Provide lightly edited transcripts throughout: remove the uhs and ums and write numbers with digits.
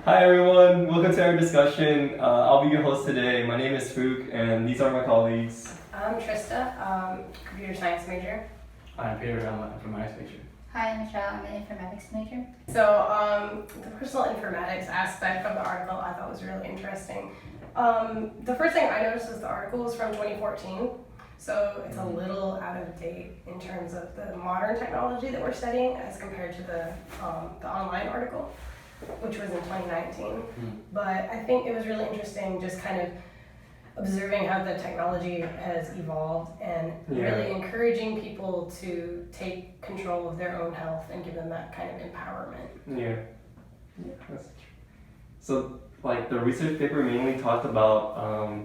Hi everyone, welcome to our discussion. I'll be your host today. My name is Fook and these are my colleagues. I'm Trista, computer science major. I'm Peter, I'm an informatics major. Hi, I'm Michelle. I'm an informatics major. So the personal informatics aspect of the article I thought was really interesting. The first thing I noticed is the article was from 2014, so it's a little out of date in terms of the modern technology that we're studying as compared to the online article, which was in 2019. But I think it was really interesting just kind of observing how the technology has evolved and really encouraging people to take control of their own health and give them that kind of empowerment. Yeah, that's true. So, like the research paper mainly talked about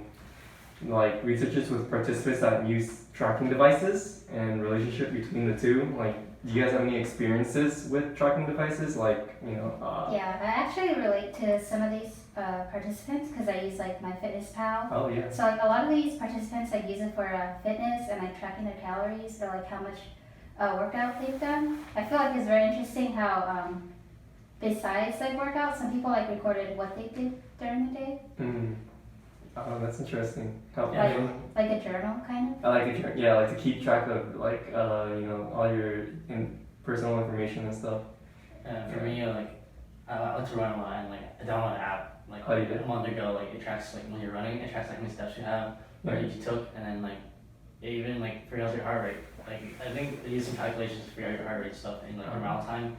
like researchers with participants that use tracking devices and relationship between the two. Like, do you guys have any experiences with tracking devices? Like, Yeah, I actually relate to some of these participants because I use like MyFitnessPal. Oh yeah. So like a lot of these participants like use it for fitness and like tracking their calories or like how much workout they've done. I feel like it's very interesting how besides like workouts, some people like recorded what they did during the day. Oh, that's interesting. How, Like a journal kind of. I like to like to keep track of like all your personal information and stuff. For me, like I like to run online. Like I download an app. Like a month ago, like it tracks like when you're running, it tracks like how many steps you have, what you took, and then like it even like figures out your heart rate. Like I think they use some calculations to figure out your heart rate stuff in like your mile time,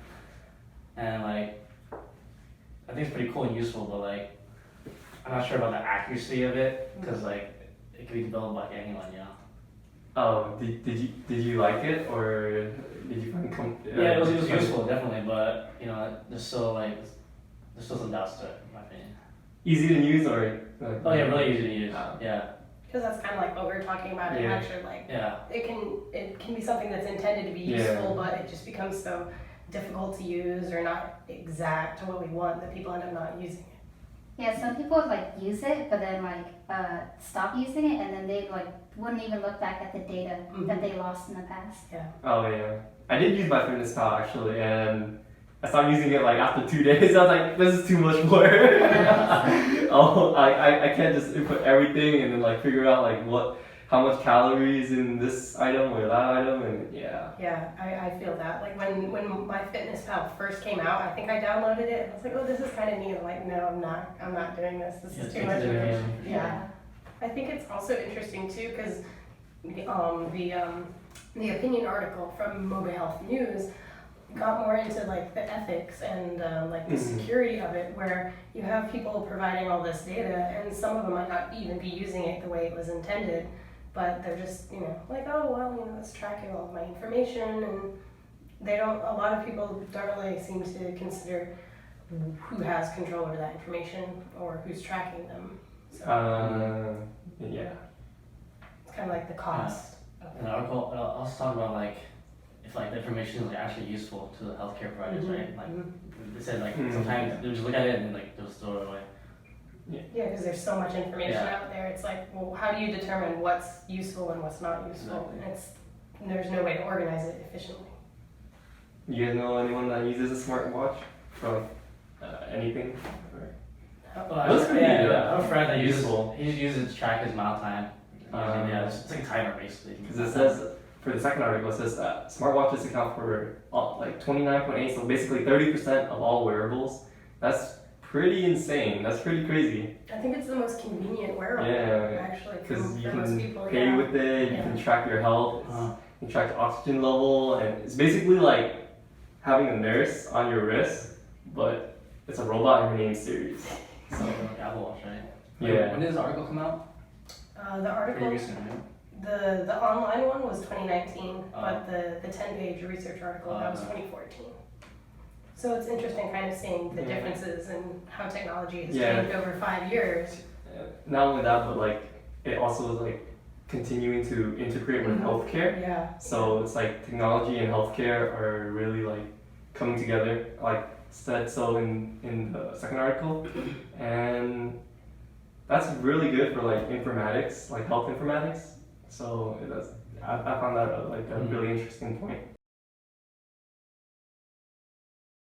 and like I think it's pretty cool and useful, but like I'm not sure about the accuracy of it because like it could be developed by anyone, you know. Oh, did you like it or did you find Yeah, it was useful definitely, but you know there's still some doubts to it, in my opinion. Easy to use or? Oh yeah, really easy to use. Yeah. Because that's kind of like what we were talking about. It actually like it can be something that's intended to be useful, but it just becomes so difficult to use or not exact to what we want that people end up not using it. Yeah, some people like use it, but then like stop using it, and then they like wouldn't even look back at the data that they lost in the past. Yeah. Oh yeah, I did use MyFitnessPal actually, and I started using it like after 2 days. I was like, this is too much work. I can't just input everything and then like figure out like how much calories in this item or that item, and yeah. Yeah, I feel that. Like when MyFitnessPal first came out, I think I downloaded it and I was like, oh, this is kind of neat. I'm like, no, I'm not doing this. This is too much information. Yeah. I think it's also interesting too because the opinion article from Mobile Health News got more into like the ethics and like the security of it, where you have people providing all this data and some of them might not even be using it the way it was intended, but they're just like, oh well, it's tracking all of my information, and a lot of people don't really seem to consider who has control over that information or who's tracking them. So, yeah. It's kind of like the cost. In the article, I'll also talk about like if like the information is like actually useful to the healthcare providers, right? Like they said, like sometimes they'll just look at it and like they'll throw it away. Yeah, because there's so much information out there. It's like, well, how do you determine what's useful and what's not useful? And there's no way to organize it efficiently. You guys know anyone that uses a smartwatch for anything? I have a friend that uses it to track his mile time. It's like a timer basically. Because it says, for the second article, it says that smartwatches account for like 29.8, so basically 30% of all wearables. That's pretty insane. That's pretty crazy. I think it's the most convenient wearable. Actually, because you most can people, pay with it. You can track your health. You can track the oxygen level, and it's basically like having a nurse on your wrist, but it's a robot and her name's Siri. So like Apple Watch, right? Yeah. When did this article come out? The article. Pretty recent, right? The online one was 2019, but the 10-page research article that was 2014. So it's interesting kind of seeing the differences in how technology has changed over 5 years. Not only that, but like it also is like continuing to integrate with healthcare. Yeah. So it's like technology and healthcare are really like coming together, like said so in the second article, and that's really good for like informatics, like health informatics. So I found that like a really interesting point.